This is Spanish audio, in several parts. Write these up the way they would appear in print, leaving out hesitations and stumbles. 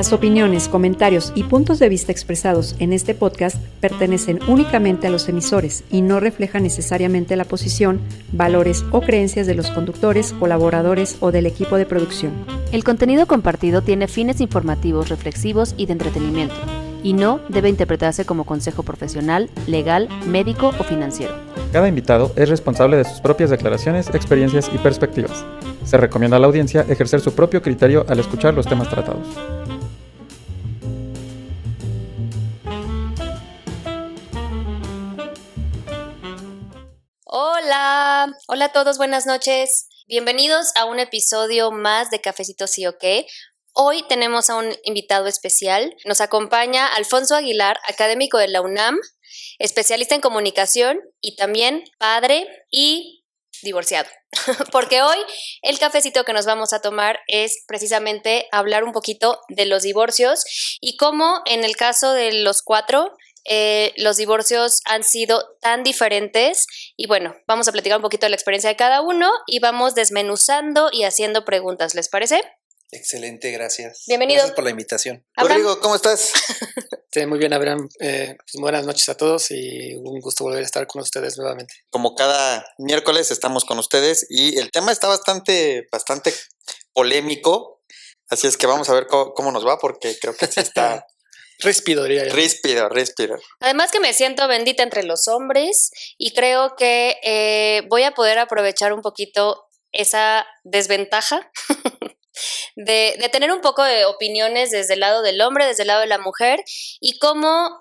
Las opiniones, comentarios y puntos de vista expresados en este podcast pertenecen únicamente a los emisores y no reflejan necesariamente la posición, valores o creencias de los conductores, colaboradores o del equipo de producción. El contenido compartido tiene fines informativos, reflexivos y de entretenimiento, y no debe interpretarse como consejo profesional, legal, médico o financiero. Cada invitado es responsable de sus propias declaraciones, experiencias y perspectivas. Se recomienda a la audiencia ejercer su propio criterio al escuchar los temas tratados. Hola a todos, buenas noches. Bienvenidos a un episodio más de Cafecito Sí o Qué. Hoy tenemos a un invitado especial. Nos acompaña Alfonso Aguilar, académico de la UNAM, especialista en comunicación y también padre y divorciado. Porque hoy el cafecito que nos vamos a tomar es precisamente hablar un poquito de los divorcios y cómo en el caso de los cuatro los divorcios han sido tan diferentes. Y bueno, vamos a platicar un poquito de la experiencia de cada uno y vamos desmenuzando y haciendo preguntas, ¿les parece? Excelente, gracias. Bienvenido. Gracias por la invitación. Abraham. Rodrigo, ¿cómo estás? Sí, muy bien, Abraham. Pues buenas noches a todos y un gusto volver a estar con ustedes nuevamente. Como cada miércoles estamos con ustedes y el tema está bastante polémico, así es que vamos a ver cómo nos va porque creo que sí está... Ríspido, diría yo. Ríspido. Además que me siento bendita entre los hombres y creo que voy a poder aprovechar un poquito esa desventaja de tener un poco de opiniones desde el lado del hombre, desde el lado de la mujer y cómo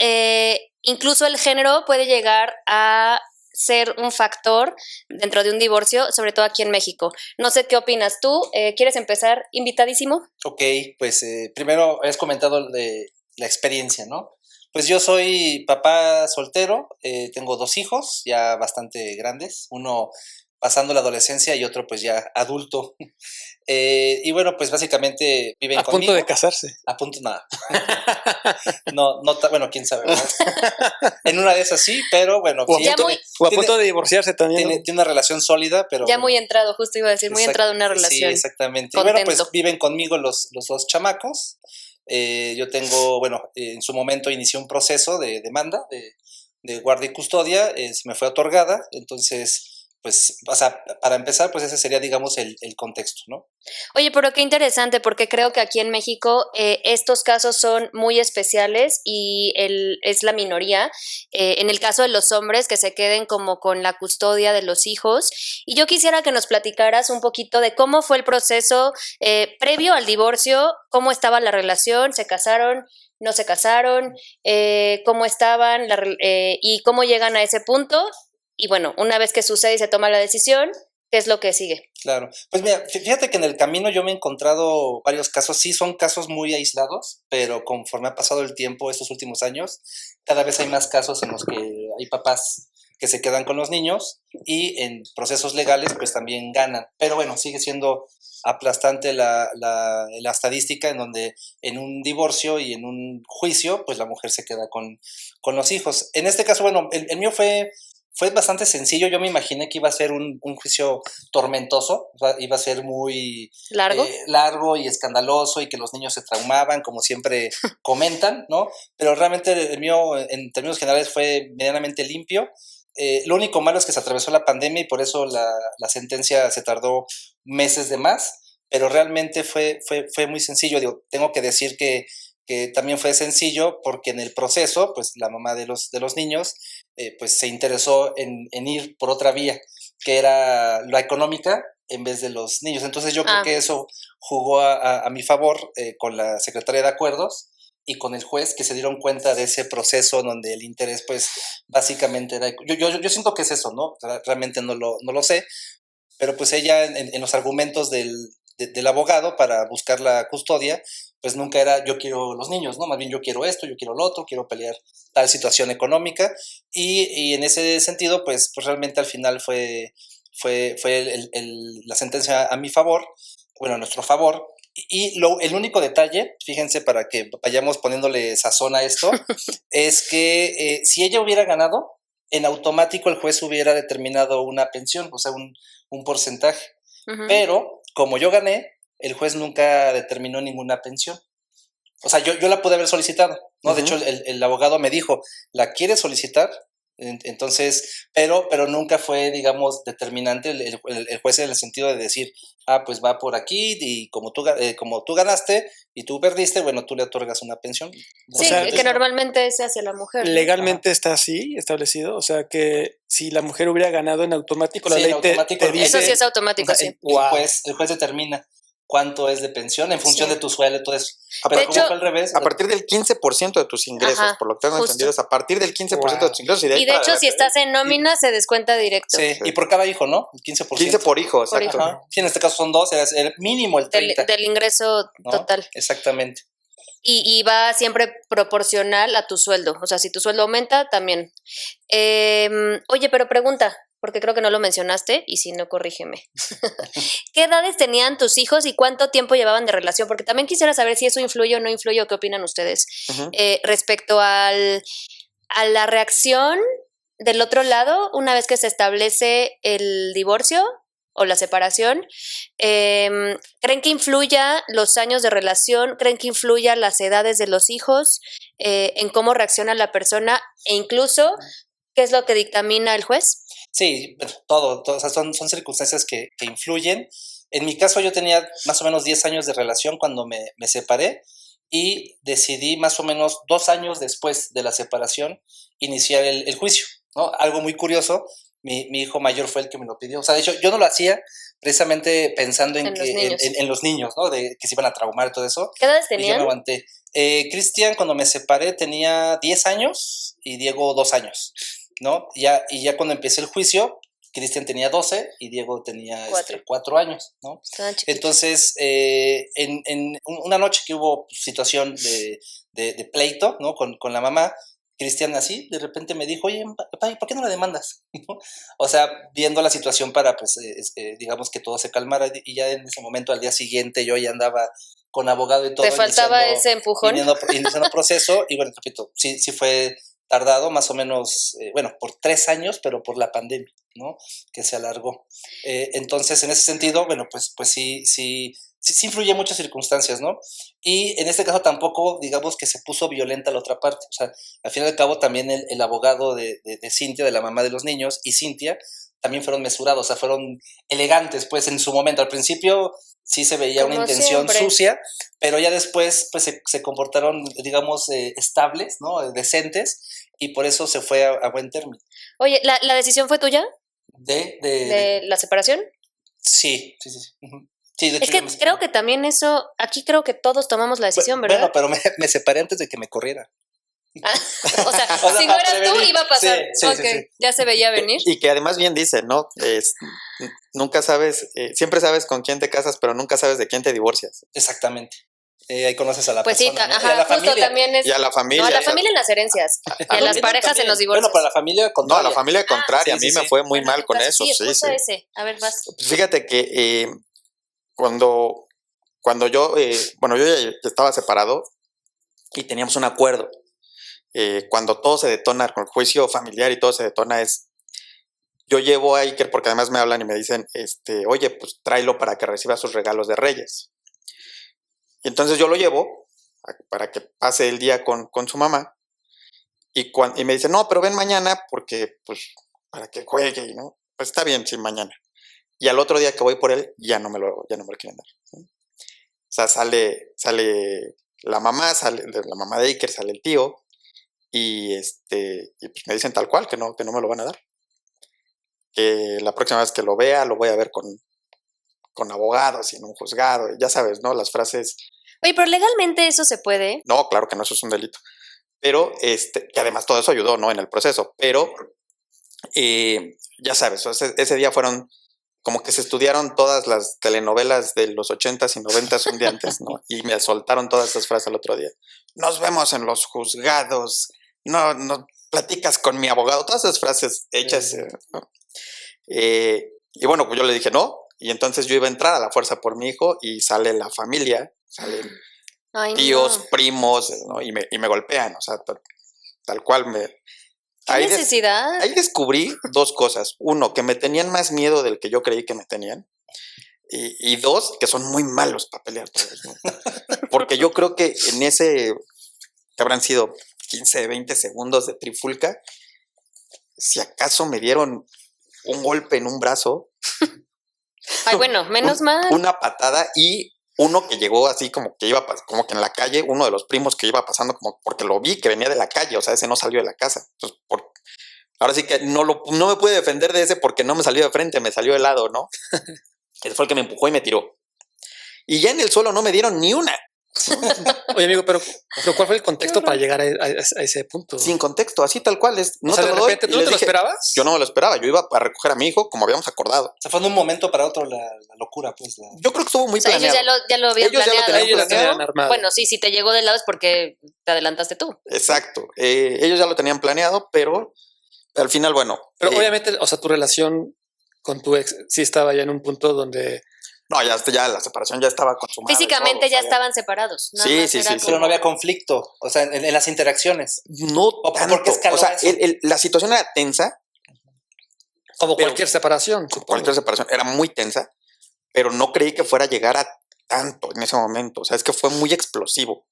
incluso el género puede llegar a ser un factor dentro de un divorcio, sobre todo aquí en México. No sé qué opinas tú. ¿Quieres empezar, invitadísimo? Ok, pues primero has comentado de la experiencia, ¿no? Pues yo soy papá soltero, tengo 2 hijos ya bastante grandes, uno pasando la adolescencia y otro pues ya adulto. Y bueno, pues básicamente viven a conmigo. A punto de casarse. A punto, nada. Bueno, quién sabe, ¿no? En una de esas sí, pero bueno. O, sí, a punto de divorciarse también. Tiene una relación sólida, pero... Ya muy entrado, justo iba a decir, muy entrado en una relación. Sí, exactamente. Contento. Y bueno, pues viven conmigo los 2 chamacos. Yo tengo, en su momento inicié un proceso de demanda de guardia y custodia, se me fue otorgada, entonces, pues, o sea, para empezar, pues ese sería, digamos, el contexto, ¿no? Oye, pero qué interesante, porque creo que aquí en México estos casos son muy especiales y es la minoría. En el caso de los hombres, que se queden como con la custodia de los hijos. Y yo quisiera que nos platicaras un poquito de cómo fue el proceso previo al divorcio, cómo estaba la relación, se casaron, no se casaron, cómo estaban y cómo llegan a ese punto. Y bueno, una vez que sucede y se toma la decisión, ¿qué es lo que sigue? Claro. Pues mira, fíjate que en el camino yo me he encontrado varios casos, sí son casos muy aislados, pero conforme ha pasado el tiempo estos últimos años, cada vez hay más casos en los que hay papás que se quedan con los niños y en procesos legales pues también ganan. Pero bueno, sigue siendo aplastante la estadística en donde en un divorcio y en un juicio pues la mujer se queda con los hijos. En este caso, bueno, el mío fue bastante sencillo. Yo me imaginé que iba a ser un juicio tormentoso, iba a ser muy largo y escandaloso y que los niños se traumaban, como siempre comentan, ¿no? Pero realmente el mío, en términos generales, fue medianamente limpio. Lo único malo es que se atravesó la pandemia y por eso la sentencia se tardó meses de más, pero realmente fue muy sencillo. Digo, tengo que decir que también fue sencillo porque en el proceso, pues la mamá de los niños, pues se interesó en ir por otra vía, que era la económica en vez de los niños. Entonces yo creo que eso jugó a mi favor con la Secretaría de Acuerdos y con el juez, que se dieron cuenta de ese proceso donde el interés, pues, básicamente era... Yo siento que es eso, ¿no? Realmente no lo sé, pero pues ella en los argumentos del abogado para buscar la custodia, pues nunca era yo quiero los niños, ¿no? Más bien yo quiero esto, yo quiero lo otro, quiero pelear tal situación económica y en ese sentido, pues realmente al final fue la sentencia a mi favor, bueno, a nuestro favor. Y el único detalle, fíjense para que vayamos poniéndole sazón a esto, es que si ella hubiera ganado, en automático el juez hubiera determinado una pensión, o sea, un porcentaje. Uh-huh. Pero como yo gané, el juez nunca determinó ninguna pensión. O sea, yo la pude haber solicitado, ¿no? De Ujú. hecho, el abogado me dijo, ¿la quieres solicitar? Entonces, pero nunca fue, digamos, determinante el juez en el sentido de decir, pues va por aquí y como tú ganaste y tú perdiste, bueno, tú le otorgas una pensión. Sí, sea, que normalmente es hacia la mujer. ¿no? Legalmente está así establecido, o sea que si la mujer hubiera ganado en automático, la Sí, ley en automático, te dice... Eso sí es automático, sí. El juez determina cuánto es de pensión en función Sí. de tu sueldo y todo eso. De Pero hecho, como fue al revés. A partir del 15% de tus ingresos, Ajá, por lo que tengo justo. entendido, es a partir del 15% de tus ingresos. Y de hecho, si estás en nómina, se descuenta directo. Sí, y por cada hijo, ¿no? El 15%. 15 por hijo, Por exacto. hijo. Ajá. Sí, en este caso son 2, es el mínimo el 30. Del ingreso ¿no? total. Exactamente. Y va siempre proporcional a tu sueldo. O sea, si tu sueldo aumenta, también. Oye, pero pregunta, porque creo que no lo mencionaste, y si no, corrígeme. ¿Qué edades tenían tus hijos y cuánto tiempo llevaban de relación? Porque también quisiera saber si eso influye o no influye, o qué opinan ustedes Ujú. respecto a la reacción del otro lado una vez que se establece el divorcio o la separación. ¿Creen que influya los años de relación? ¿Creen que influya las edades de los hijos en cómo reacciona la persona? E incluso, ¿qué es lo que dictamina el juez? Sí, todo o sea, son circunstancias que influyen. En mi caso yo tenía más o menos 10 años de relación cuando me separé y decidí más o menos 2 años después de la separación iniciar el juicio, ¿no? Algo muy curioso, mi hijo mayor fue el que me lo pidió. O sea, de hecho, yo no lo hacía precisamente pensando en los niños, ¿no? De que se iban a traumar y todo eso. ¿Qué edades Y yo me tenían? aguanté. Cristian, cuando me separé, tenía 10 años y Diego 2 años, ¿no? Y ya cuando empecé el juicio, Cristian tenía 12 y Diego tenía 4 años, ¿no? Estaban chiquitos. Entonces, en una noche que hubo situación de pleito, ¿no? Con la mamá, Cristian así, de repente me dijo, oye, papá, ¿por qué no la demandas? O sea, viendo la situación para, pues, digamos que todo se calmara, y ya en ese momento, al día siguiente, yo ya andaba con abogado y todo. ¿Te faltaba ese empujón? Iniciando proceso, y bueno, repito, sí fue tardado más o menos, por 3 años, pero por la pandemia, ¿no? Que se alargó. Entonces, en ese sentido, bueno, pues sí influye muchas circunstancias, ¿no? Y en este caso tampoco, digamos que se puso violenta la otra parte. O sea, al fin y al cabo también el abogado de Cintia, de la mamá de los niños, y Cintia, también fueron mesurados, o sea, fueron elegantes, pues, en su momento. Al principio sí se veía Como una intención siempre. sucia, pero ya después, pues, se comportaron, digamos, estables, ¿no? Decentes, y por eso se fue a buen término. Oye, ¿la decisión fue tuya De la separación? Sí. Ujú. Sí, de hecho, Es que creo que también eso, aquí creo que todos tomamos la decisión, ¿verdad? Bueno, pero me separé antes de que me corrieran. Ah, o sea, si no eras tú, iba a pasar. Sí, Okay, ya se veía venir. Y que además bien dice, ¿no? Nunca sabes, siempre sabes con quién te casas, pero nunca sabes de quién te divorcias. Exactamente. Ahí conoces a la Pues persona, sí, ¿no? ajá, Y a la justo familia. también es. Y a la familia. No, a la o sea, familia en las herencias. Y a las parejas en los divorcios. Bueno, para la familia no, contraria. a la familia contraria. sí, a mí sí, me sí. fue muy Bueno, mal con pues eso. Sí, Sí, justo sí. ese. A ver, vas. Pues fíjate que cuando yo, yo ya estaba separado y teníamos un acuerdo. Cuando todo se detona con el juicio familiar y todo se detona yo llevo a Iker porque además me hablan y me dicen, oye, pues tráelo para que reciba sus regalos de Reyes. Y entonces yo lo llevo para que pase el día con su mamá y me dice, no, pero ven mañana porque, pues, para que juegue, ¿no? Pues está bien, sí, mañana. Y al otro día que voy por él, ya no me lo quieren dar, ¿sí? O sea, sale la mamá, sale la mamá de Iker, sale el tío, y pues me dicen tal cual que no me lo van a dar. Que la próxima vez que lo vea, lo voy a ver con abogados y en un juzgado, ya sabes, ¿no? Las frases. Oye, pero legalmente eso se puede. No, claro que no, eso es un delito. Pero, que además todo eso ayudó, ¿no? En el proceso. Pero, ya sabes, ese día fueron como que se estudiaron todas las telenovelas de los 80s y 90s un día antes, ¿no? Y me soltaron todas esas frases al otro día. Nos vemos en los juzgados, no platicas con mi abogado, todas esas frases hechas, ¿no? Y bueno, pues yo le dije no, y entonces yo iba a entrar a la fuerza por mi hijo y sale la familia, salen tíos, primos, ¿no? y me golpean, o sea, tal cual ¿Qué necesidad? Ahí descubrí 2 cosas. 1, que me tenían más miedo del que yo creí que me tenían. Y 2, que son muy malos para pelear todos, ¿no? porque yo creo que en ese, que habrán sido 15, 20 segundos de trifulca, si acaso me dieron un golpe en un brazo. Ay, bueno, menos mal. Una patada y uno que llegó así como que iba, como que en la calle, uno de los primos que iba pasando como porque lo vi que venía de la calle, o sea, ese no salió de la casa. Entonces, ahora sí que no me pude defender de ese porque no me salió de frente, me salió de lado, ¿no? Ese fue el que me empujó y me tiró. Y ya en el suelo no me dieron ni una. Oye, amigo, pero ¿cuál fue el contexto para llegar a ese punto? Sin contexto, así tal cual. No o sea, te de lo doy. repente, ¿tú no te lo esperabas? Yo no me lo esperaba. Yo iba a recoger a mi hijo como habíamos acordado. O sea, fue de un momento para otro la locura, pues. Yo creo que estuvo muy O sea, planeado. ellos ya lo habían Ellos ya lo planeado. tenían Ellos la planeado. tenían armada. Bueno, sí, si te llegó de lado es porque te adelantaste tú. Exacto. Ellos ya lo tenían planeado, pero al final, bueno. Pero obviamente, o sea, tu relación con tu ex sí estaba ya en un punto donde... No, ya la separación ya estaba consumada. Físicamente todo, ya o sea, estaban separados. Nada Sí, más sí, era sí, como- Pero no había conflicto, o sea, en las interacciones. No ¿Por qué tanto. escaló O sea, eso? la situación era tensa. Como Pero- cualquier separación, supongo. Cualquier separación era muy tensa, pero no creí que fuera a llegar a tanto en ese momento. O sea, es que fue muy explosivo.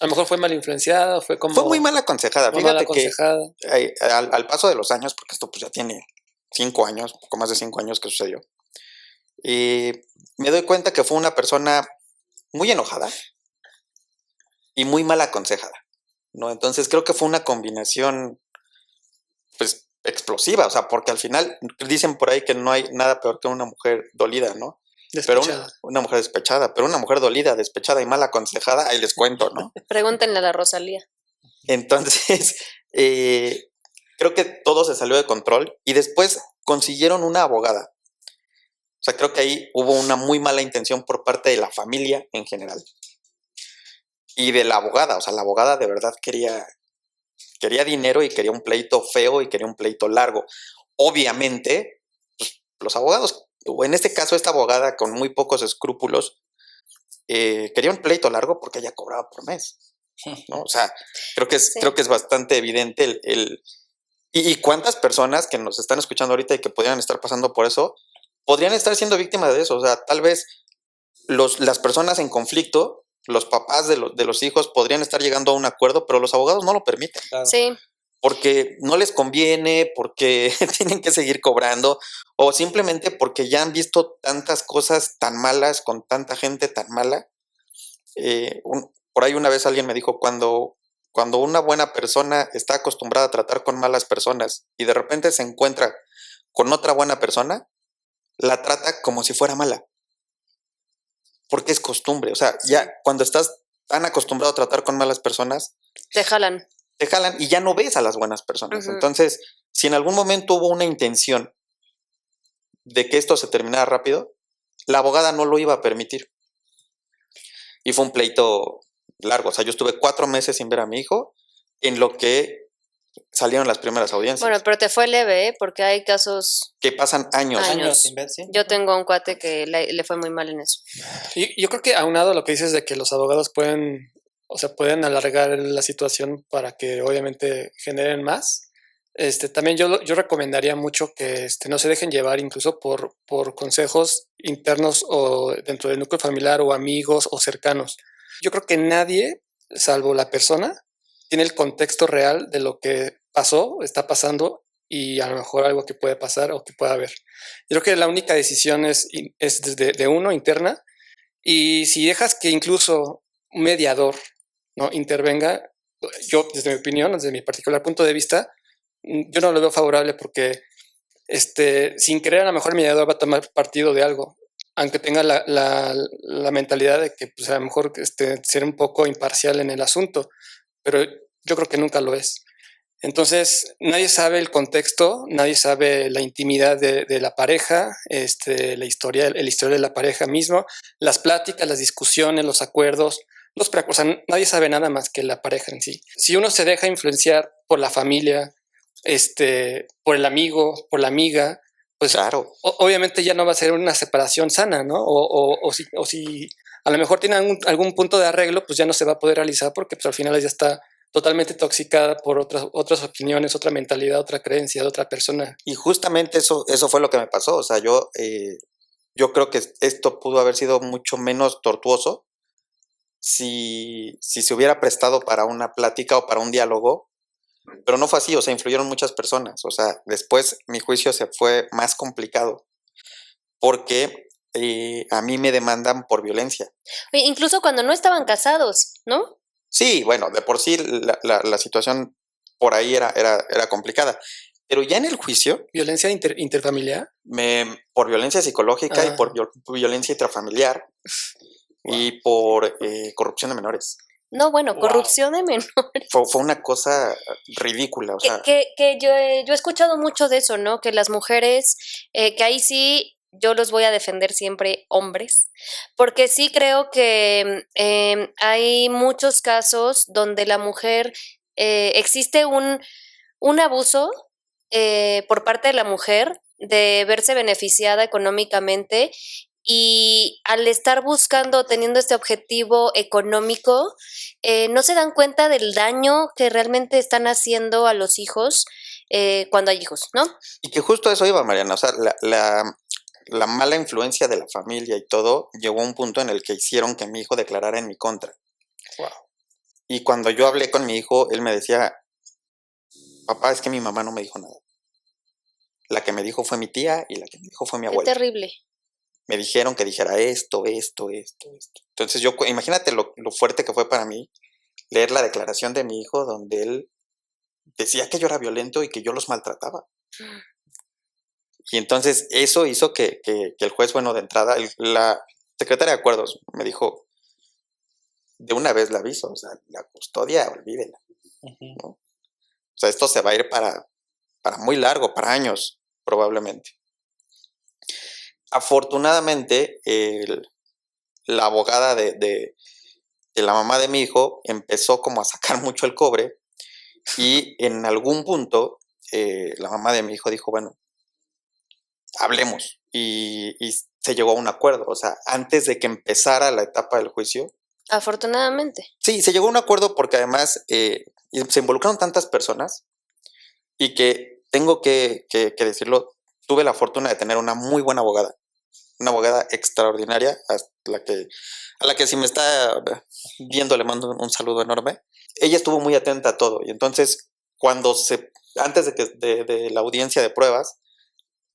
A lo mejor fue mal influenciada, fue como... Fue muy mal aconsejada. muy mal Fíjate que aconsejada. al paso de los años, porque esto pues ya tiene 5 años, poco más de 5 años que sucedió, me doy cuenta que fue una persona muy enojada y muy mal aconsejada, ¿no? Entonces creo que fue una combinación, pues, explosiva, o sea, porque al final dicen por ahí que no hay nada peor que una mujer dolida, ¿no? Pero Despechada. una mujer despechada, pero una mujer dolida, despechada y mal aconsejada, ahí les cuento, ¿no? Pregúntenle a la Rosalía. Entonces, creo que todo se salió de control y después consiguieron una abogada. O sea, creo que ahí hubo una muy mala intención por parte de la familia en general. Y de la abogada, o sea, la abogada de verdad quería dinero y quería un pleito feo y quería un pleito largo. Obviamente, pues, los abogados, o en este caso esta abogada con muy pocos escrúpulos, quería un pleito largo porque ella cobraba por mes, ¿no? O sea, creo que es bastante evidente y cuántas personas que nos están escuchando ahorita y que podrían estar pasando por eso, podrían estar siendo víctimas de eso. O sea, tal vez las personas en conflicto, los papás de los hijos podrían estar llegando a un acuerdo, pero los abogados no lo permiten. Claro. Sí, Porque no les conviene, porque tienen que seguir cobrando, o simplemente porque ya han visto tantas cosas tan malas con tanta gente tan mala. Por ahí una vez alguien me dijo, cuando una buena persona está acostumbrada a tratar con malas personas y de repente se encuentra con otra buena persona, la trata como si fuera mala. Porque es costumbre. O sea, ya cuando estás tan acostumbrado a tratar con malas personas, te jalan. te jalan y ya no ves a las buenas personas. Ujú. Entonces, si en algún momento hubo una intención de que esto se terminara rápido, la abogada no lo iba a permitir. Y fue un pleito largo. O sea, yo estuve 4 meses sin ver a mi hijo en lo que salieron las primeras audiencias. Bueno, pero te fue leve, ¿eh? Porque hay casos... que pasan años. Años. Sin ver, sí. Yo tengo un cuate que le fue muy mal en eso. Y yo creo que aunado a lo que dices de que los abogados pueden alargar la situación para que obviamente generen más, también yo recomendaría mucho que no se dejen llevar incluso por consejos internos o dentro del núcleo familiar o amigos o cercanos. Yo creo que nadie, salvo la persona, tiene el contexto real de lo que pasó, está pasando y a lo mejor algo que puede pasar o que pueda haber. Yo creo que la única decisión es desde de uno, interna, y si dejas que incluso un mediador, ¿no?, intervenga, yo desde mi opinión, desde mi particular punto de vista, yo no lo veo favorable porque sin querer a lo mejor el mediador va a tomar partido de algo, aunque tenga la mentalidad de que pues, a lo mejor ser un poco imparcial en el asunto, pero yo creo que nunca lo es. Entonces, nadie sabe el contexto, nadie sabe la intimidad de la pareja, el historial de la pareja mismo, las pláticas, las discusiones, los acuerdos, o sea, nadie sabe nada más que la pareja en sí. Si uno se deja influenciar por la familia, por el amigo, por la amiga, pues Claro. Obviamente ya no va a ser una separación sana, ¿no? O si a lo mejor tiene algún punto de arreglo, pues ya no se va a poder realizar porque pues al final ya está totalmente toxicada por otras opiniones, otra mentalidad, otra creencia de otra persona. Y justamente eso fue lo que me pasó. O sea, yo creo que esto pudo haber sido mucho menos tortuoso si se hubiera prestado para una plática o para un diálogo, pero no fue así, o sea, influyeron muchas personas, o sea, después mi juicio se fue más complicado porque a mí me demandan por violencia. Oye, incluso cuando no estaban casados, ¿no? Sí, bueno, de por sí la situación por ahí era complicada, pero ya en el juicio, ¿Violencia interfamiliar? por violencia psicológica y por Ah. violencia intrafamiliar y por corrupción de menores. No, bueno, Wow. corrupción de menores. Fue una cosa ridícula, o sea, Que yo he escuchado mucho de eso, ¿no? Que las mujeres, que ahí sí yo los voy a defender siempre hombres, porque sí creo que hay muchos casos donde la mujer, existe un abuso por parte de la mujer de verse beneficiada económicamente y al estar buscando, teniendo este objetivo económico, no se dan cuenta del daño que realmente están haciendo a los hijos cuando hay hijos, ¿no? y que justo a eso iba, Mariana, o sea, la mala influencia de la familia y todo llegó a un punto en el que hicieron que mi hijo declarara en mi contra. Wow. Y cuando yo hablé con mi hijo, él me decía, papá, es que mi mamá no me dijo nada. La que me dijo fue mi tía y la que me dijo fue mi Qué abuela. terrible. Me dijeron que dijera esto. Entonces imagínate lo fuerte que fue para mí leer la declaración de mi hijo donde él decía que yo era violento y que yo los maltrataba. Y entonces eso hizo que el juez, bueno, de entrada, la secretaria de acuerdos me dijo, de una vez la aviso, o sea, la custodia, olvídela. ¿No? O sea, esto se va a ir para muy largo, para años, probablemente. Afortunadamente, la abogada de la mamá de mi hijo empezó como a sacar mucho el cobre y en algún punto la mamá de mi hijo dijo, bueno, hablemos y se llegó a un acuerdo, o sea, antes de que empezara la etapa del juicio. Afortunadamente. Sí, se llegó a un acuerdo porque además se involucraron tantas personas y que tengo que decirlo, tuve la fortuna de tener una muy buena abogada, una abogada extraordinaria, a la que si me está viendo le mando un saludo enorme. Ella estuvo muy atenta a todo y entonces antes de la audiencia de pruebas,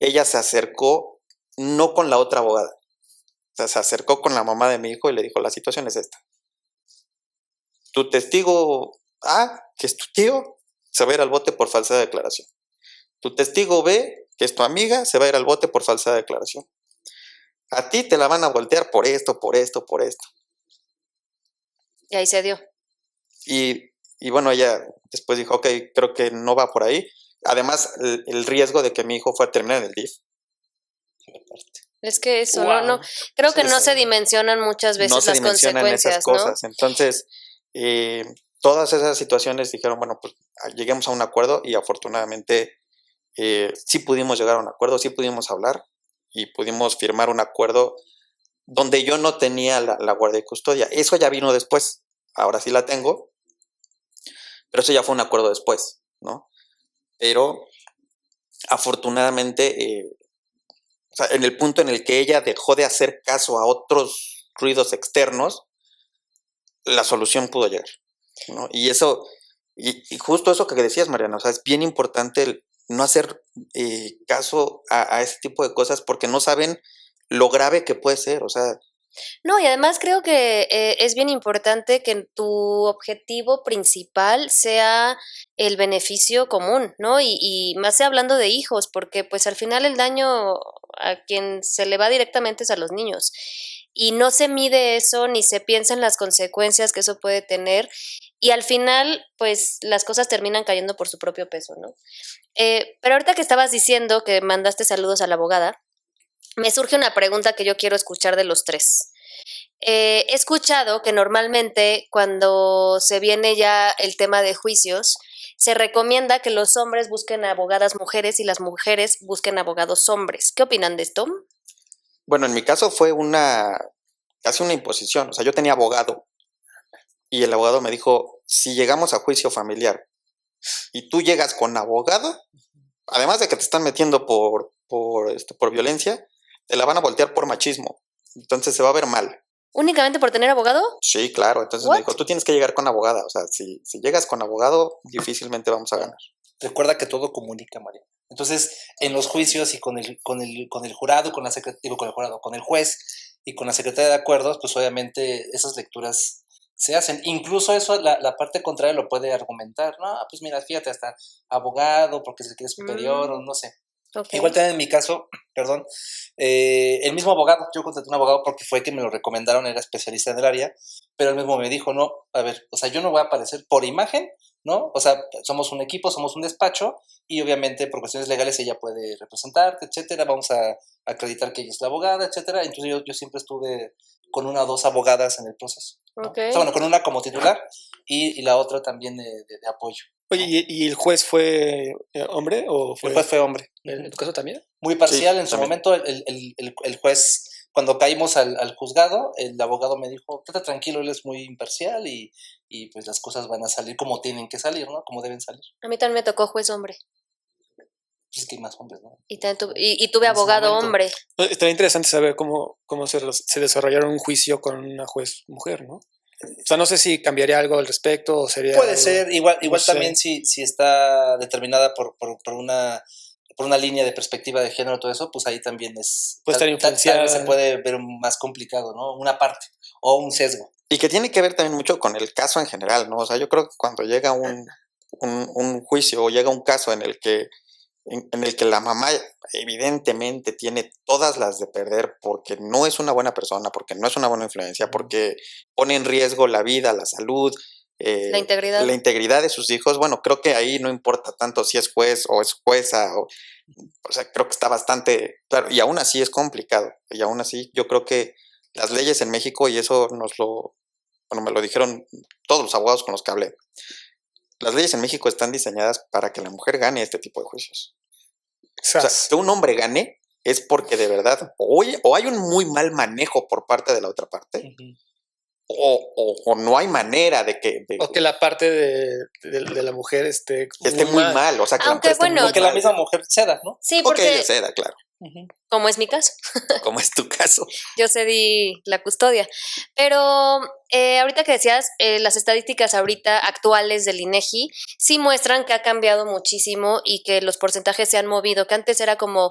ella se acercó no con la otra abogada, o sea, se acercó con la mamá de mi hijo y le dijo, la situación es esta. Tu testigo A, que es tu tío, se va a ir al bote por falsedad de declaración. Tu testigo B, que es tu amiga, se va a ir al bote por falsedad de declaración. A ti te la van a voltear por esto. Y ahí se dio. Y bueno, ella después dijo, ok, creo que no va por ahí. Además, el riesgo de que mi hijo fuera a terminar en el DIF. Es que eso, Wow. no, creo que Sí, no sí. se dimensionan muchas veces No se las dimensionan consecuencias, esas cosas. ¿No? Entonces, todas esas situaciones dijeron, bueno, pues lleguemos a un acuerdo y afortunadamente sí pudimos llegar a un acuerdo, sí pudimos hablar y pudimos firmar un acuerdo donde yo no tenía la guardia y custodia. Eso ya vino después, ahora sí la tengo, pero eso ya fue un acuerdo después, ¿no? Pero afortunadamente, o sea, en el punto en el que ella dejó de hacer caso a otros ruidos externos, la solución pudo llegar, ¿no? Y eso, y justo eso que decías, Mariana, o sea, es bien importante el no hacer caso a ese tipo de cosas porque no saben lo grave que puede ser, o sea. No, y además creo que es bien importante que tu objetivo principal sea el beneficio común, ¿no? Y más hablando de hijos, porque pues al final el daño a quien se le va directamente es a los niños. Y no se mide eso ni se piensa en las consecuencias que eso puede tener. Y al final, pues las cosas terminan cayendo por su propio peso, ¿no? Pero ahorita que estabas diciendo que mandaste saludos a la abogada, me surge una pregunta que yo quiero escuchar de los tres. He escuchado que normalmente cuando se viene ya el tema de juicios, se recomienda que los hombres busquen abogadas mujeres y las mujeres busquen abogados hombres. ¿Qué opinan de esto? Bueno, en mi caso fue casi una imposición. O sea, yo tenía abogado y el abogado me dijo, si llegamos a juicio familiar y tú llegas con abogado, además de que te están metiendo por violencia, te la van a voltear por machismo. Entonces se va a ver mal. ¿Únicamente por tener abogado? Sí, claro. Entonces What? me dijo, tú tienes que llegar con abogada. O sea, si llegas con abogado, difícilmente vamos a ganar. Recuerda que todo comunica, María. Entonces, en los juicios y con el jurado, con el juez y con la secretaria de acuerdos, pues obviamente esas lecturas se hacen. Incluso eso la parte contraria lo puede argumentar. No, pues mira, fíjate, hasta abogado, porque se quiere superior o no sé. Okay. Igual también en mi caso, perdón, el mismo abogado, yo contraté un abogado porque fue que me lo recomendaron, era especialista en el área, pero él mismo me dijo, no, a ver, o sea, yo no voy a aparecer por imagen, ¿no? O sea, somos un equipo, somos un despacho y obviamente por cuestiones legales ella puede representarte, etcétera, vamos a acreditar que ella es la abogada, etcétera. Entonces yo siempre estuve con una o dos abogadas en el proceso, ¿no? Okay. O sea, bueno, con una como titular y la otra también de apoyo. Oye, ¿y el juez fue hombre o fue...? El juez fue hombre. ¿En tu caso también? Muy parcial, Sí, en su también. momento el juez, cuando caímos al juzgado, el abogado me dijo, quédate tranquilo, él es muy imparcial y pues las cosas van a salir como tienen que salir, ¿no? Como deben salir. A mí también me tocó juez hombre. Pues es que hay más hombres, ¿no? Y tuve En ese abogado momento. hombre. Estaría interesante saber cómo se desarrollaron un juicio con una juez mujer, ¿no? O sea, no sé si cambiaría algo al respecto o sería... Puede algo, ser, igual no sé. también si está determinada por una línea de perspectiva de género, todo eso, pues ahí también es... Puede estar tal influenciada. vez se puede ver más complicado, ¿no? Una parte o un sesgo. Y que tiene que ver también mucho con el caso en general, ¿no? O sea, yo creo que cuando llega un juicio o llega un caso en el que la mamá evidentemente tiene todas las de perder porque no es una buena persona, porque no es una buena influencia, porque pone en riesgo la vida, la salud, La integridad. la integridad de sus hijos, bueno, creo que ahí no importa tanto si es juez o es jueza, o sea, creo que está bastante claro, y aún así es complicado, y aún así yo creo que las leyes en México, y eso me lo dijeron todos los abogados con los que hablé, las leyes en México están diseñadas para que la mujer gane este tipo de juicios. O sea, que un hombre gane es porque de verdad o hay un muy mal manejo por parte de la otra parte, o no hay manera de que... O que la parte de la mujer esté muy mal. O sea, que aunque bueno... O que la misma mujer ceda, ¿no? Sí, porque... O que porque... ella ceda, claro. Como es mi caso. Como es tu caso. Yo cedí la custodia. Pero ahorita que decías, las estadísticas ahorita actuales del INEGI sí muestran que ha cambiado muchísimo y que los porcentajes se han movido, que antes era como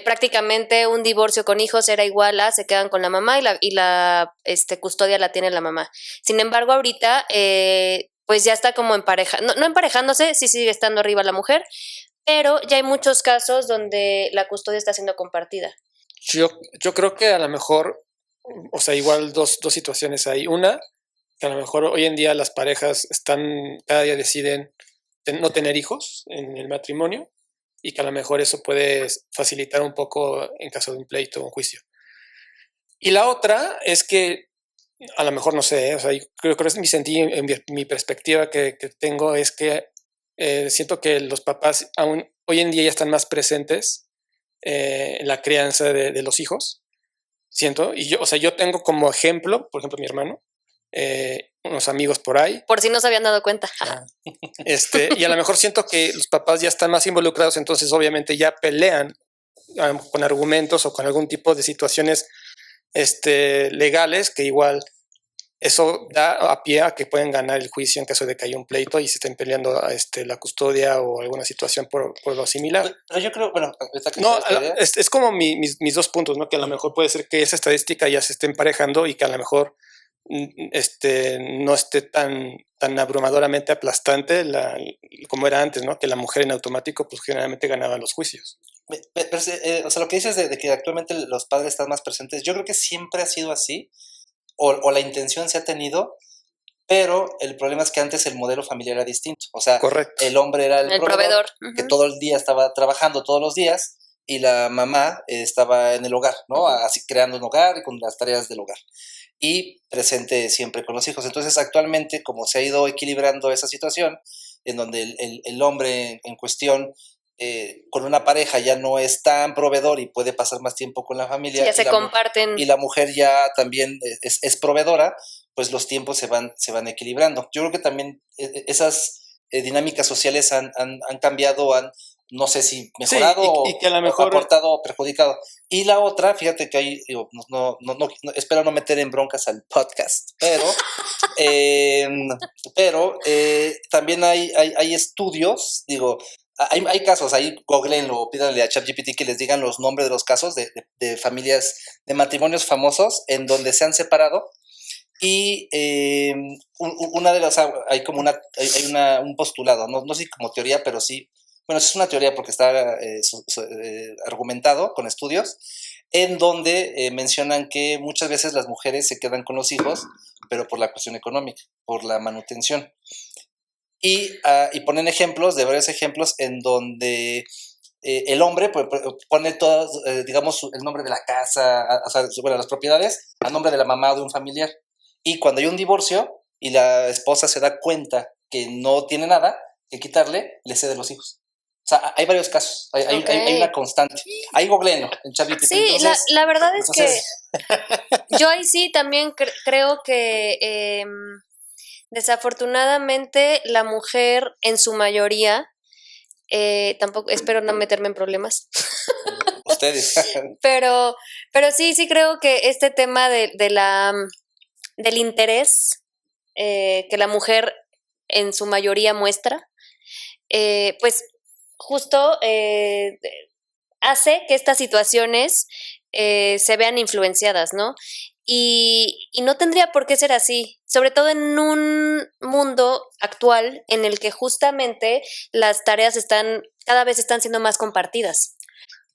prácticamente un divorcio con hijos era igual a se quedan con la mamá y la custodia la tiene la mamá. Sin embargo, ahorita pues ya está como no emparejándose, sí sigue estando arriba la mujer, pero ya hay muchos casos donde la custodia está siendo compartida. Yo creo que a lo mejor, o sea, igual dos situaciones hay. Una, que a lo mejor hoy en día las parejas cada día deciden no tener hijos en el matrimonio y que a lo mejor eso puede facilitar un poco en caso de un pleito o un juicio. Y la otra es que a lo mejor, no sé, o sea, yo creo que es mi perspectiva que tengo es que siento que los papás aún hoy en día ya están más presentes en la crianza de los hijos, siento, y yo tengo como ejemplo, por ejemplo, mi hermano, unos amigos por ahí. Por si no se habían dado cuenta. Y a lo mejor siento que los papás ya están más involucrados, entonces obviamente ya pelean con argumentos o con algún tipo de situaciones legales que igual eso da a pie a que pueden ganar el juicio en caso de que haya un pleito y se estén peleando la custodia o alguna situación por lo similar. Pero yo creo, bueno, no, es como mis dos puntos, ¿no? Que a lo mejor puede ser que esa estadística ya se esté emparejando y que a lo mejor no esté tan abrumadoramente aplastante como era antes, ¿no? Que la mujer en automático pues generalmente ganaba los juicios. Pero, o sea, lo que dices de que actualmente los padres están más presentes, yo creo que siempre ha sido así, o la intención se ha tenido, pero el problema es que antes el modelo familiar era distinto. O sea, correcto, el hombre era el proveedor. Uh-huh. Que todo el día estaba trabajando todos los días y la mamá estaba en el hogar, ¿no? Así creando un hogar y con las tareas del hogar. Y presente siempre con los hijos. Entonces, actualmente, como se ha ido equilibrando esa situación, en donde el hombre en cuestión con una pareja ya no es tan proveedor y puede pasar más tiempo con la familia. Sí, ya se comparten. Y la mujer ya también es proveedora, pues los tiempos se van equilibrando. Yo creo que también esas dinámicas sociales han cambiado, no sé si mejorado y que a lo mejor... o aportado o perjudicado. Y la otra, fíjate que ahí, digo, no, espero no meter en broncas al podcast, también hay estudios, digo, hay casos, ahí googleenlo, pídanle a ChatGPT que les digan los nombres de los casos de familias, de matrimonios famosos en donde se han separado. Y una de las, hay como un postulado, no sé como teoría, pero sí, bueno, es una teoría porque está argumentado con estudios, en donde mencionan que muchas veces las mujeres se quedan con los hijos, pero por la cuestión económica, por la manutención. Y ponen ejemplos, de varios ejemplos, en donde el hombre pone todos, digamos, el nombre de la casa, o sea, bueno, las propiedades, a nombre de la mamá o de un familiar. Y cuando hay un divorcio y la esposa se da cuenta que no tiene nada que quitarle, le cede los hijos. O sea, hay varios casos, hay una constante. Ahí googleenlo en ChatGPT. Sí, entonces, la verdad es que yo ahí sí también creo que desafortunadamente la mujer en su mayoría, tampoco, espero no meterme en problemas. Ustedes. pero sí creo que este tema del interés que la mujer en su mayoría muestra, pues justo hace que estas situaciones se vean influenciadas, ¿no? Y no tendría por qué ser así, sobre todo en un mundo actual en el que justamente las tareas cada vez están siendo más compartidas.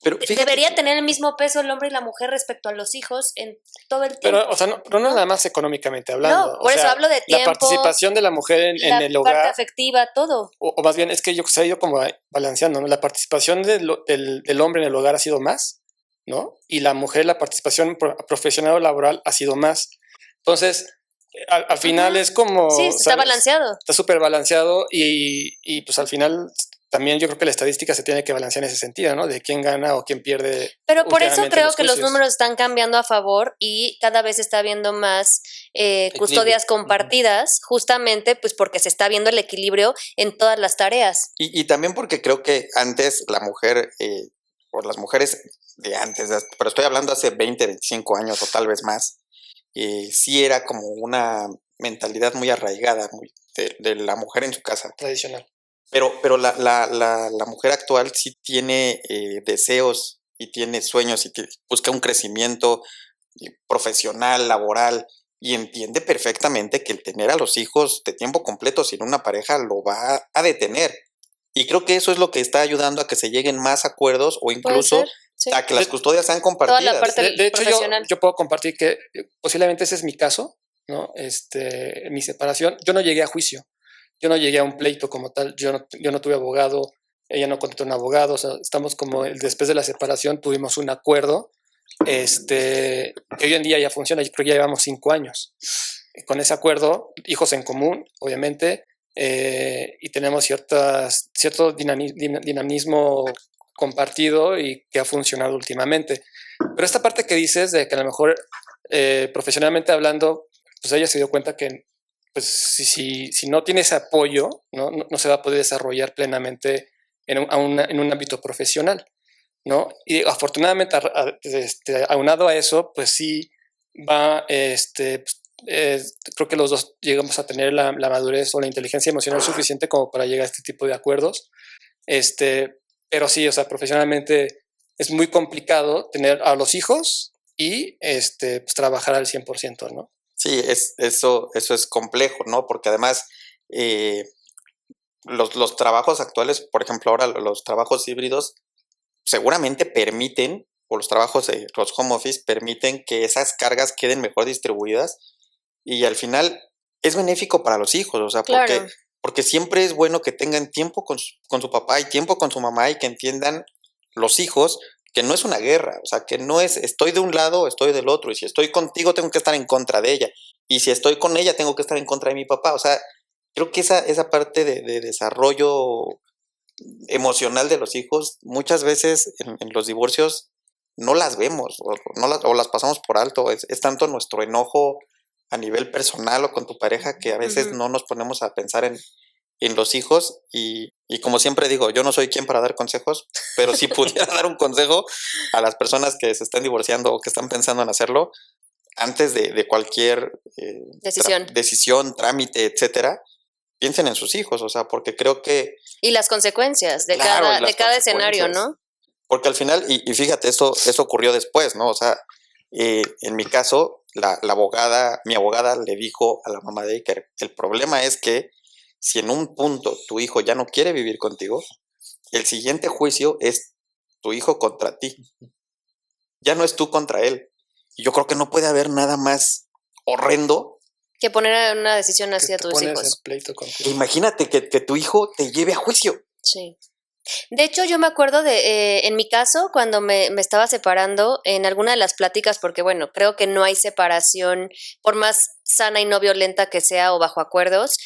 Pero debería tener el mismo peso el hombre y la mujer respecto a los hijos en todo el tiempo. Pero, o sea, no nada más económicamente hablando. No, por eso hablo de tiempo. La participación de la mujer en el hogar. La parte afectiva, todo. O más bien, es que se ha ido como balanceando, ¿no? La participación del hombre en el hogar ha sido más, ¿no? Y la mujer, la participación profesional o laboral ha sido más. Entonces, al final es como... Sí, está balanceado. Está súper balanceado y pues al final... También yo creo que la estadística se tiene que balancear en ese sentido, ¿no? De quién gana o quién pierde. Pero por eso creo que los números están cambiando a favor y cada vez está habiendo más custodias compartidas, justamente pues porque se está viendo el equilibrio en todas las tareas. Y también porque creo que antes la mujer, o las mujeres de antes, pero estoy hablando hace 20, 25 años o tal vez más, sí era como una mentalidad muy arraigada de la mujer en su casa. Tradicional. Pero la mujer actual sí tiene deseos y tiene sueños y busca un crecimiento profesional, laboral, y entiende perfectamente que el tener a los hijos de tiempo completo sin una pareja lo va a detener. Y creo que eso es lo que está ayudando a que se lleguen más acuerdos o incluso sí, a que las custodias sean compartidas. Toda la parte de hecho, yo puedo compartir que posiblemente ese es mi caso, ¿no? Mi separación, yo no llegué a juicio. Yo no llegué a un pleito como tal, yo no tuve abogado, ella no contrató un abogado, o sea, estamos como después de la separación tuvimos un acuerdo que hoy en día ya funciona, yo creo que ya llevamos 5 años. Con ese acuerdo, hijos en común, obviamente, y tenemos cierto dinamismo compartido y que ha funcionado últimamente. Pero esta parte que dices de que a lo mejor profesionalmente hablando, pues ella se dio cuenta que pues si no tiene ese apoyo, no se va a poder desarrollar plenamente en un ámbito profesional, ¿no? Y afortunadamente, aunado a eso, pues sí va, creo que los dos llegamos a tener la madurez o la inteligencia emocional suficiente como para llegar a este tipo de acuerdos, pero sí, o sea, profesionalmente es muy complicado tener a los hijos y pues trabajar al 100%, ¿no? Sí, eso es complejo, ¿no? Porque además los trabajos actuales, por ejemplo, ahora los trabajos híbridos seguramente permiten, o los trabajos, los home office, permiten que esas cargas queden mejor distribuidas y al final es benéfico para los hijos, o sea, claro. porque siempre es bueno que tengan tiempo con su papá y tiempo con su mamá y que entiendan los hijos que no es una guerra, o sea, que no es estoy de un lado, estoy del otro, y si estoy contigo tengo que estar en contra de ella, y si estoy con ella tengo que estar en contra de mi papá, o sea, creo que esa parte de desarrollo emocional de los hijos, muchas veces en los divorcios no las vemos, o las pasamos por alto, es tanto nuestro enojo a nivel personal o con tu pareja que a veces no nos ponemos a pensar en los hijos y como siempre digo, yo no soy quien para dar consejos, pero si pudiera dar un consejo a las personas que se están divorciando o que están pensando en hacerlo, antes de cualquier decisión, trámite, etcétera, piensen en sus hijos, o sea, porque creo que... Y las consecuencias de cada escenario, ¿no? Porque al final, y fíjate, eso ocurrió después, ¿no? O sea, en mi caso, mi abogada le dijo a la mamá de Iker, el problema es que si en un punto tu hijo ya no quiere vivir contigo, el siguiente juicio es tu hijo contra ti. Ya no es tú contra él. Y yo creo que no puede haber nada más horrendo que poner una decisión así a tus hijos. Imagínate que tu hijo te lleve a juicio. Sí. De hecho, yo me acuerdo en mi caso, cuando me estaba separando, en alguna de las pláticas, porque bueno, creo que no hay separación, por más sana y no violenta que sea o bajo acuerdos,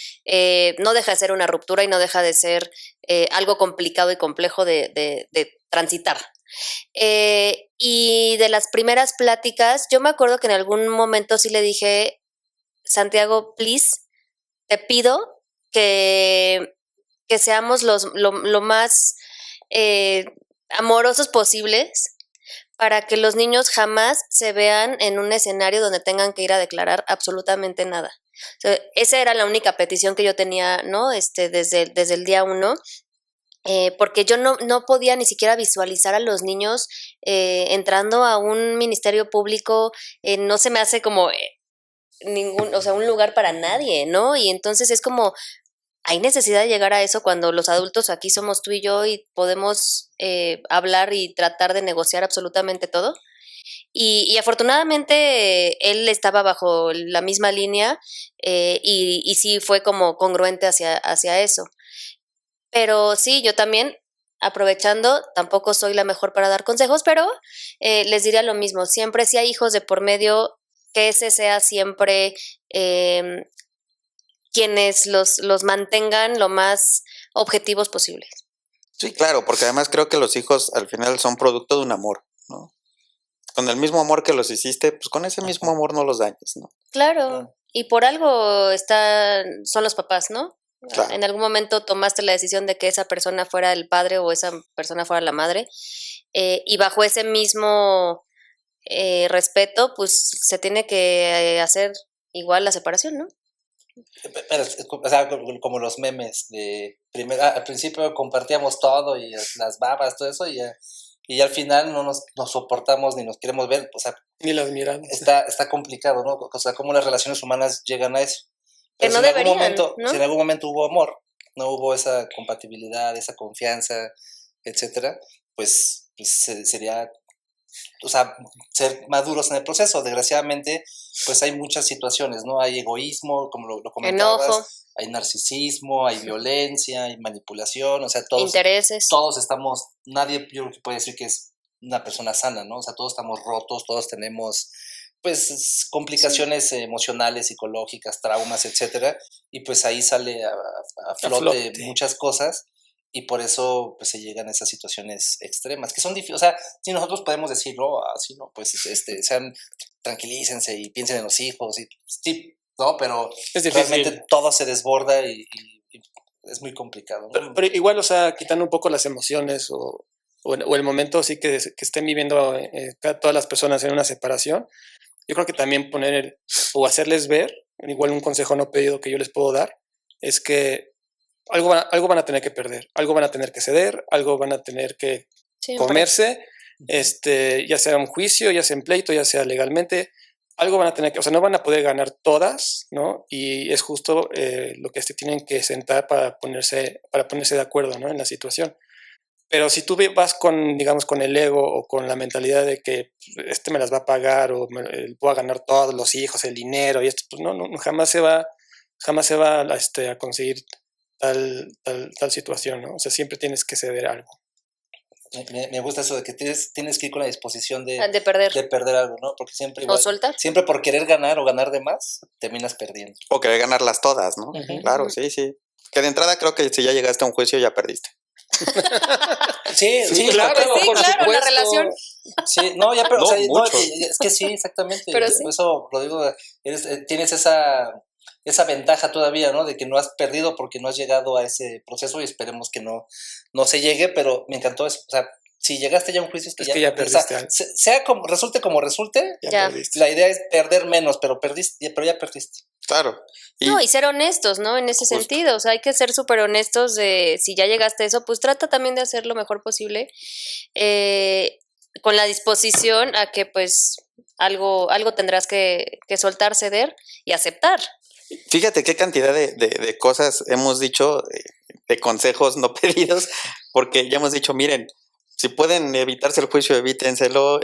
no deja de ser una ruptura y no deja de ser algo complicado y complejo de transitar. Y de las primeras pláticas, yo me acuerdo que en algún momento sí le dije, Santiago, please, te pido que seamos lo más amorosos posibles para que los niños jamás se vean en un escenario donde tengan que ir a declarar absolutamente nada. O sea, esa era la única petición que yo tenía, ¿no? Desde el día 1. Porque yo no podía ni siquiera visualizar a los niños entrando a un ministerio público, no se me hace como un lugar para nadie, ¿no? Y entonces es como, hay necesidad de llegar a eso cuando los adultos aquí somos tú y yo y podemos hablar y tratar de negociar absolutamente todo. Y afortunadamente él estaba bajo la misma línea y sí fue como congruente hacia eso. Pero sí, yo también, aprovechando, tampoco soy la mejor para dar consejos, pero les diría lo mismo. Siempre si hay hijos de por medio, que ese sea siempre quienes los mantengan lo más objetivos posibles. Sí, claro, porque además creo que los hijos al final son producto de un amor, ¿no? Con el mismo amor que los hiciste, pues con ese mismo amor no los dañes, ¿no? Claro, y por algo son los papás, ¿no? Claro. En algún momento tomaste la decisión de que esa persona fuera el padre o esa persona fuera la madre, y bajo ese mismo respeto, pues se tiene que hacer igual la separación, ¿no? Pero, o sea, como los memes de al principio compartíamos todo y las babas, todo eso, y al final no nos soportamos ni nos queremos ver, o sea, ni las miramos. Está complicado, ¿no? O sea, cómo las relaciones humanas llegan a eso. Pero que no deberían, ¿no? Si en algún momento hubo amor, no hubo esa compatibilidad, esa confianza, etcétera, pues sería, o sea, ser maduros en el proceso. Desgraciadamente, pues hay muchas situaciones, ¿no? Hay egoísmo, como lo comentabas. Enojo. Hay narcisismo, hay violencia, hay manipulación, o sea, intereses. Todos estamos, nadie yo creo que puede decir que es una persona sana, ¿no? O sea, todos estamos rotos, todos tenemos pues complicaciones emocionales, psicológicas, traumas, etcétera, y pues ahí sale a flote muchas cosas, y por eso pues se llegan a esas situaciones extremas, que son difíciles. O sea, si nosotros podemos decir, no, así no, pues tranquilícense y piensen en los hijos, y sí, no, pero realmente todo se desborda y es muy complicado, ¿no? Pero igual, o sea, quitando un poco las emociones o el momento así que estén viviendo todas las personas en una separación, yo creo que también poner o hacerles ver, igual un consejo no pedido que yo les puedo dar, es que algo van a tener que perder, algo van a tener que ceder, algo van a tener que comerse, ya sea un juicio, ya sea en pleito, ya sea legalmente, algo van a tener que, o sea, no van a poder ganar todas, ¿no? Y es justo lo que tienen que sentar para ponerse de acuerdo, ¿no? En la situación. Pero si tú vas digamos, con el ego o con la mentalidad de que me las va a pagar o voy a ganar todos los hijos, el dinero y esto, pues no, jamás se va a conseguir tal situación, ¿no? O sea, siempre tienes que ceder algo. Me gusta eso de que tienes que ir con la disposición de perder algo, ¿no? Porque siempre o soltar. Siempre por querer ganar o ganar de más, terminas perdiendo. O querer ganarlas todas, ¿no? Uh-huh. Claro, sí. Que de entrada creo que si ya llegaste a un juicio ya perdiste. Sí, claro, por supuesto. La relación. Sí, no, ya, pero, no, o sea, no, es que sí, exactamente. Pero sí. Eso lo digo, tienes esa esa ventaja todavía, ¿no? De que no has perdido porque no has llegado a ese proceso y esperemos que no se llegue, pero me encantó eso. O sea, si llegaste ya a un juicio es que ya perdiste. O sea, sea como resulte, Ya perdiste. la idea es perder menos, pero ya perdiste. Claro. No, y ser honestos, ¿no? En ese sentido, o sea, hay que ser súper honestos de si ya llegaste a eso, pues trata también de hacer lo mejor posible, con la disposición a que pues algo tendrás que soltar, ceder y aceptar. Fíjate qué cantidad de cosas hemos dicho, de consejos no pedidos, porque ya hemos dicho, miren, si pueden evitarse el juicio, evítenselo.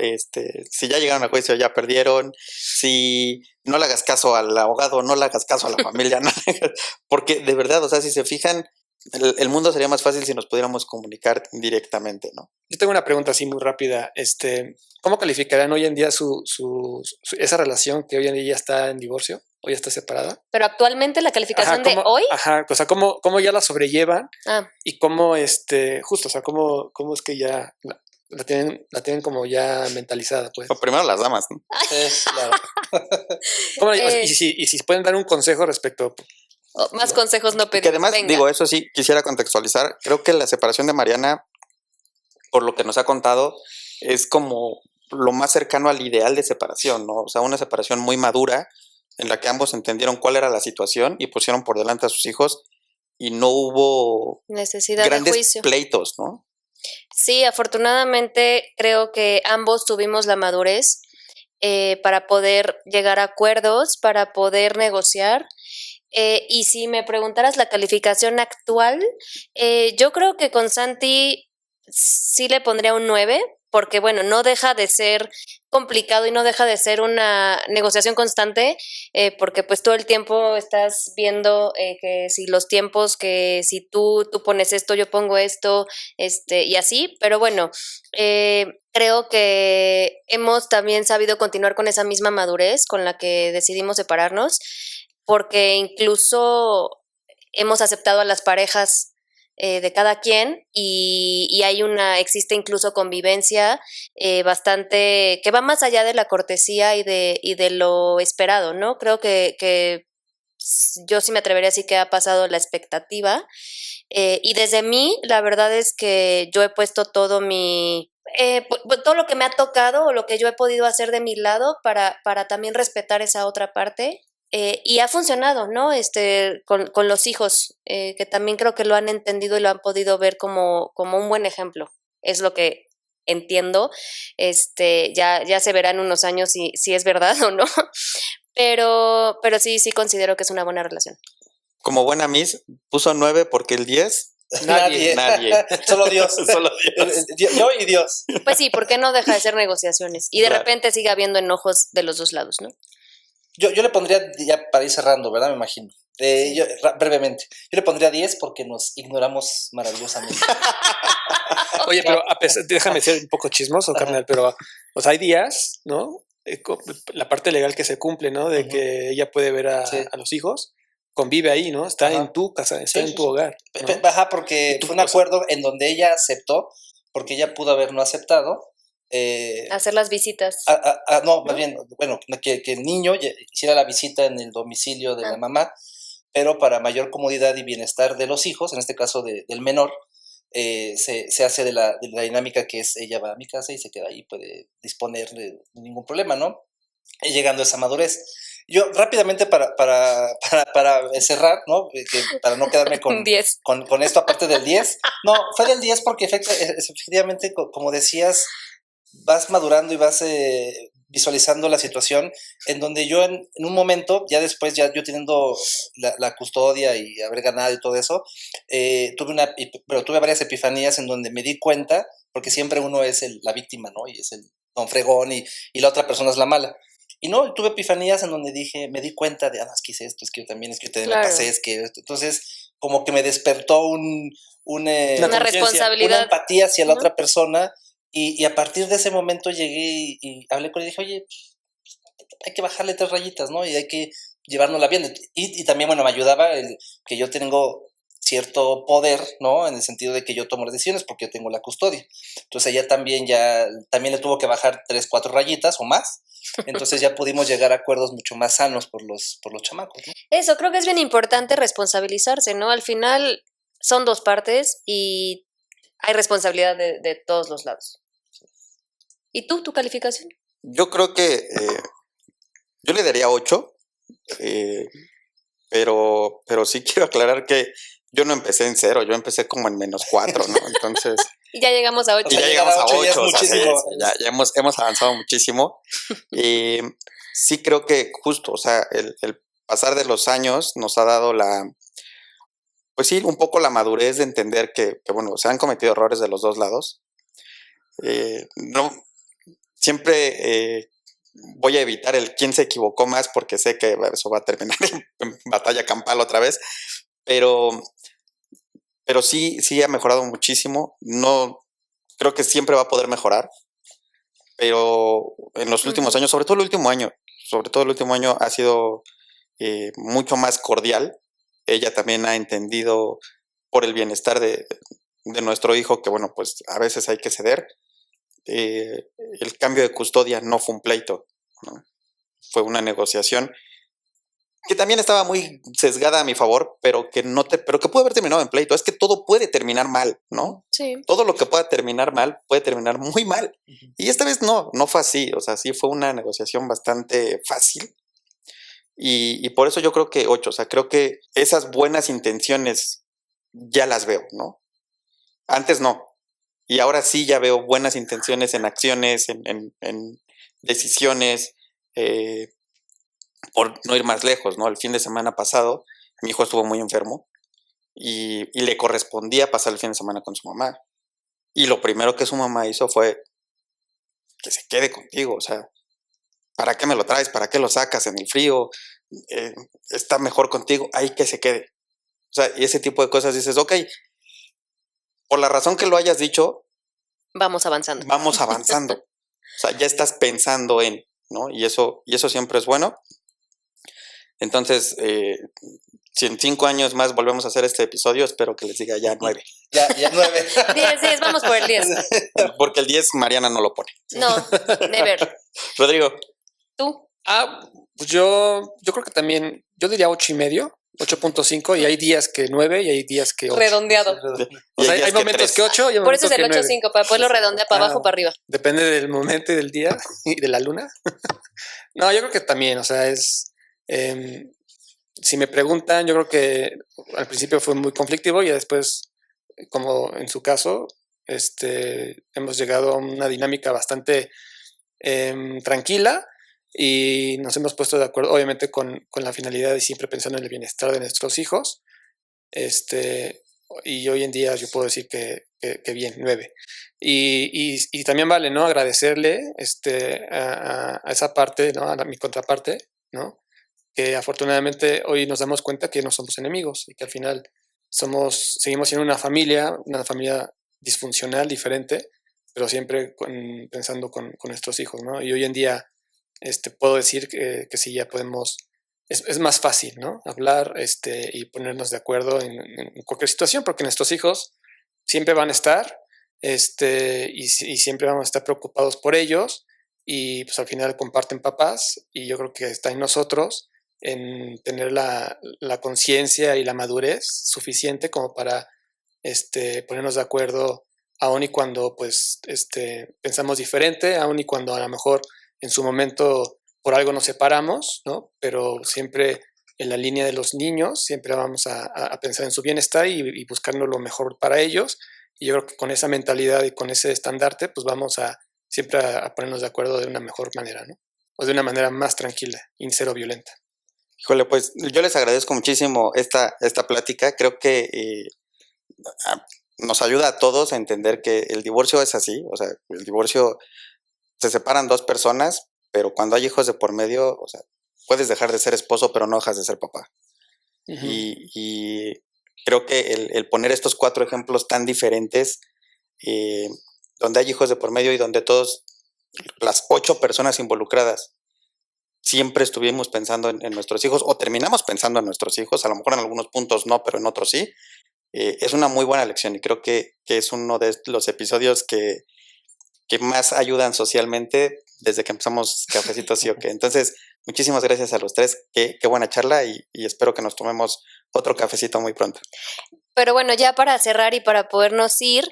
Si ya llegaron al juicio, ya perdieron. Si no le hagas caso al abogado, no le hagas caso a la familia, no le hagas, porque de verdad, o sea, si se fijan, el mundo sería más fácil si nos pudiéramos comunicar directamente, ¿no? Yo tengo una pregunta así muy rápida. ¿Cómo calificarán hoy en día esa relación que hoy en día ya está en divorcio o ya está separada? Pero actualmente la calificación de hoy. Ajá, o sea, ¿cómo ya la sobrellevan? Ah. Y cómo, justo, o sea, cómo es que ya la tienen como ya mentalizada, pues. O primero las damas, ¿no? ¿Cómo, y si pueden dar un consejo respecto. Más consejos no pedidos. Que además, Venga. digo, eso sí, quisiera contextualizar. Creo que la separación de Mariana, por lo que nos ha contado, es como lo más cercano al ideal de separación, ¿no? O sea, una separación muy madura en la que ambos entendieron cuál era la situación y pusieron por delante a sus hijos y no hubo necesidad grandes de juicio. pleitos, ¿no? Sí, afortunadamente creo que ambos tuvimos la madurez para poder llegar a acuerdos, para poder negociar. Y si me preguntaras la calificación actual, yo creo que con Santi sí le pondría un 9, porque bueno, no deja de ser complicado y no deja de ser una negociación constante, porque pues todo el tiempo estás viendo que si los tiempos, que si tú pones esto, yo pongo esto, y así, pero bueno, creo que hemos también sabido continuar con esa misma madurez con la que decidimos separarnos, porque incluso hemos aceptado a las parejas de cada quien y existe incluso convivencia bastante, que va más allá de la cortesía y de lo esperado, ¿no? Creo que yo sí me atrevería a decir que ha pasado la expectativa y desde mí, la verdad es que yo he puesto todo todo lo que me ha tocado o lo que yo he podido hacer de mi lado para también respetar esa otra parte. Y ha funcionado, ¿no? Con los hijos, que también creo que lo han entendido y lo han podido ver como un buen ejemplo. Es lo que entiendo. Ya se verá en unos años si es verdad o no. Pero sí considero que es una buena relación. Como buena Miss, puso 9 porque el 10... Nadie. Solo Dios. Solo Dios. Yo y Dios. Pues sí, ¿por qué no deja de ser negociaciones? Y de Claro. repente sigue habiendo enojos de los dos lados, ¿no? Yo le pondría, ya para ir cerrando, ¿verdad? Me imagino. Brevemente. Yo le pondría 10 porque nos ignoramos maravillosamente. Oye, pero déjame ser un poco chismoso, carnal, pero o sea, hay días, ¿no? La parte legal que se cumple, ¿no? De que ella puede ver a los hijos, convive ahí, ¿no? Está en tu casa, está en tu hogar, ¿no? Ajá, porque fue un acuerdo en donde ella aceptó, porque ella pudo haber no aceptado. Hacer las visitas. No, más bien, bueno, que el niño hiciera la visita en el domicilio de la mamá, pero para mayor comodidad y bienestar de los hijos, en este caso del menor, se hace de la dinámica que es ella va a mi casa y se queda ahí, puede disponer de ningún problema, ¿no? Llegando a esa madurez. Yo rápidamente para cerrar, ¿no? Para no quedarme con 10. Con esto aparte del 10. No, fue del 10 porque efectivamente, como decías, vas madurando y vas visualizando la situación en donde yo en un momento, ya después, ya yo teniendo la custodia y haber ganado y todo eso, tuve varias epifanías en donde me di cuenta, porque siempre uno es la víctima, ¿no? Y es el don fregón y la otra persona es la mala. Y no, tuve epifanías en donde me di cuenta de, es que hice esto, es que yo también, es que yo también me pasé, es que esto. Entonces, como que me despertó una responsabilidad, una empatía hacia la otra persona. Y a partir de ese momento llegué y hablé con él y dije, oye, hay que bajarle 3 rayitas, ¿no? Y hay que llevárnosla bien. Y también, bueno, me ayudaba que yo tengo cierto poder, ¿no? En el sentido de que yo tomo las decisiones porque yo tengo la custodia. Entonces ella también le tuvo que bajar 3, 4 rayitas o más. Entonces ya pudimos llegar a acuerdos mucho más sanos por los chamacos, ¿no? Eso, creo que es bien importante responsabilizarse, ¿no? Al final son dos partes y hay responsabilidad de todos los lados. ¿Y tú, tu calificación? Yo creo que yo le daría 8, pero sí quiero aclarar que yo no empecé en 0, yo empecé como en -4, ¿no? Entonces... Y ya llegamos a 8. Y ya llegamos a 8, ya es muchísimo. ya hemos avanzado muchísimo. Y sí creo que justo, o sea, el pasar de los años nos ha dado pues sí, un poco la madurez de entender que bueno, se han cometido errores de los dos lados. No, siempre voy a evitar el quién se equivocó más porque sé que eso va a terminar en batalla campal otra vez, pero sí ha mejorado muchísimo. No, creo que siempre va a poder mejorar, pero en los últimos años, sobre todo el último año ha sido mucho más cordial. Ella también ha entendido por el bienestar de nuestro hijo que, bueno, pues a veces hay que ceder. El cambio de custodia no fue un pleito, ¿no? Fue una negociación que también estaba muy sesgada a mi favor, pero que pudo haber terminado en pleito. Es que todo puede terminar mal, ¿no? Sí. Todo lo que pueda terminar mal puede terminar muy mal. Y esta vez no fue así. O sea, sí fue una negociación bastante fácil. Y por eso yo creo que 8. O sea, creo que esas buenas intenciones ya las veo, ¿no? Antes no. Y ahora sí ya veo buenas intenciones en acciones, en decisiones, por no ir más lejos, ¿no? El fin de semana pasado, mi hijo estuvo muy enfermo y le correspondía pasar el fin de semana con su mamá. Y lo primero que su mamá hizo fue que se quede contigo, o sea, ¿para qué me lo traes? ¿Para qué lo sacas en el frío? Está mejor contigo, ahí que se quede. O sea, y ese tipo de cosas dices, ok, por la razón que lo hayas dicho, vamos avanzando. O sea, ya estás pensando en, ¿no? Y eso siempre es bueno. Entonces, si en 5 años más volvemos a hacer este episodio, espero que les diga ya 9. Ya 9. 10, vamos por el 10. Porque el 10 Mariana no lo pone. No, never. Rodrigo. ¿Tú? Pues yo creo que también, yo diría 8.5, 8.5, y hay días que 9 y hay días que 8. Redondeado. O sea, hay momentos que 8 y hay Por eso momentos es el que 8.5, para poderlo redondear para abajo o para arriba. Depende del momento y del día y de la luna. No, yo creo que también, o sea, si me preguntan, yo creo que al principio fue muy conflictivo y después, como en su caso, hemos llegado a una dinámica bastante tranquila y nos hemos puesto de acuerdo, obviamente con la finalidad de siempre pensando en el bienestar de nuestros hijos. Y hoy en día yo puedo decir que bien, 9. Y también vale, ¿no? Agradecerle a esa parte, ¿no? A mi contraparte, ¿no? Que afortunadamente hoy nos damos cuenta que no somos enemigos y que al final seguimos siendo una familia disfuncional, diferente, pero siempre pensando con nuestros hijos, ¿no? Y hoy en día puedo decir que sí, ya podemos, es más fácil, ¿no? Hablar y ponernos de acuerdo en cualquier situación, porque nuestros hijos siempre van a estar y siempre vamos a estar preocupados por ellos y pues al final comparten papás y yo creo que está en nosotros en tener la conciencia y la madurez suficiente como para ponernos de acuerdo aun y cuando pues pensamos diferente, aun y cuando a lo mejor en su momento por algo nos separamos, ¿no? Pero siempre en la línea de los niños, siempre vamos a pensar en su bienestar y buscando lo mejor para ellos. Y yo creo que con esa mentalidad y con ese estandarte, pues vamos siempre a ponernos de acuerdo de una mejor manera, ¿no? O de una manera más tranquila y cero violenta. Híjole, pues yo les agradezco muchísimo esta plática. Creo que nos ayuda a todos a entender que el divorcio es así. O sea, el divorcio, se separan dos personas, pero cuando hay hijos de por medio, o sea, puedes dejar de ser esposo, pero no dejas de ser papá. Uh-huh. Y creo que el poner estos 4 ejemplos tan diferentes, donde hay hijos de por medio y donde las 8 personas involucradas, siempre estuvimos pensando en nuestros hijos, o terminamos pensando en nuestros hijos, a lo mejor en algunos puntos no, pero en otros sí. es una muy buena lección y creo que es uno de los episodios que más ayudan socialmente desde que empezamos Cafecito Sí o Qué. Entonces, muchísimas gracias a los tres. Qué buena charla y espero que nos tomemos otro cafecito muy pronto. Pero bueno, ya para cerrar y para podernos ir,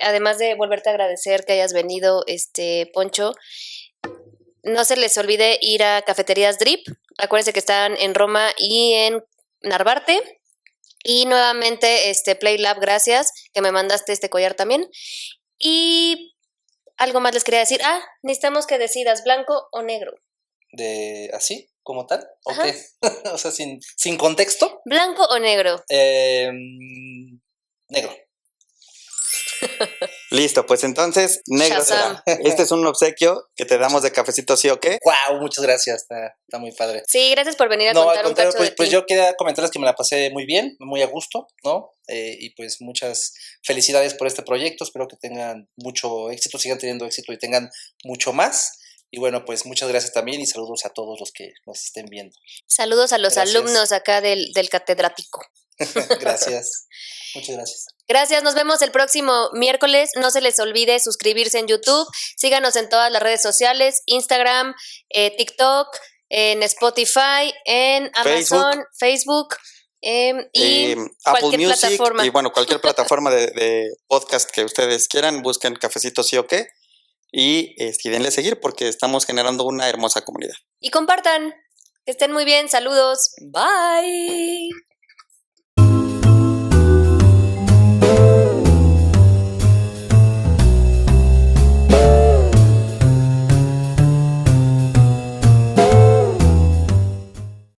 además de volverte a agradecer que hayas venido, Poncho, no se les olvide ir a Cafeterías Drip. Acuérdense que están en Roma y en Narvarte. Y nuevamente, PlayLab, gracias, que me mandaste este collar también. Y algo más les quería decir. Necesitamos que decidas, ¿blanco o negro? ¿De así, como tal? ¿O Ajá. qué? O sea, sin contexto. ¿Blanco o negro? Negro. Listo, pues entonces, negro Shazam. será. Este es un obsequio que te damos de Cafecito Sí o Qué. ¡Wow! Muchas gracias. Está muy padre. Sí, gracias por venir a No, contar al un contrario, cacho de pues ti. yo quería comentarles que me la pasé muy bien, muy a gusto, ¿no? Y pues muchas felicidades por este proyecto. Espero que tengan mucho éxito, sigan teniendo éxito y tengan mucho más. Y bueno, pues muchas gracias también y saludos a todos los que nos estén viendo. Saludos a los Gracias. alumnos acá del catedrático. Gracias. Muchas gracias. Gracias, nos vemos el próximo miércoles. No se les olvide suscribirse en YouTube. Síganos en todas las redes sociales, Instagram, TikTok, en Spotify, en Amazon, Facebook y Apple cualquier Music plataforma. y bueno, cualquier plataforma de podcast que ustedes quieran, busquen Cafecito Sí o Qué y denle seguir porque estamos generando una hermosa comunidad. Y compartan. Que estén muy bien. Saludos. Bye.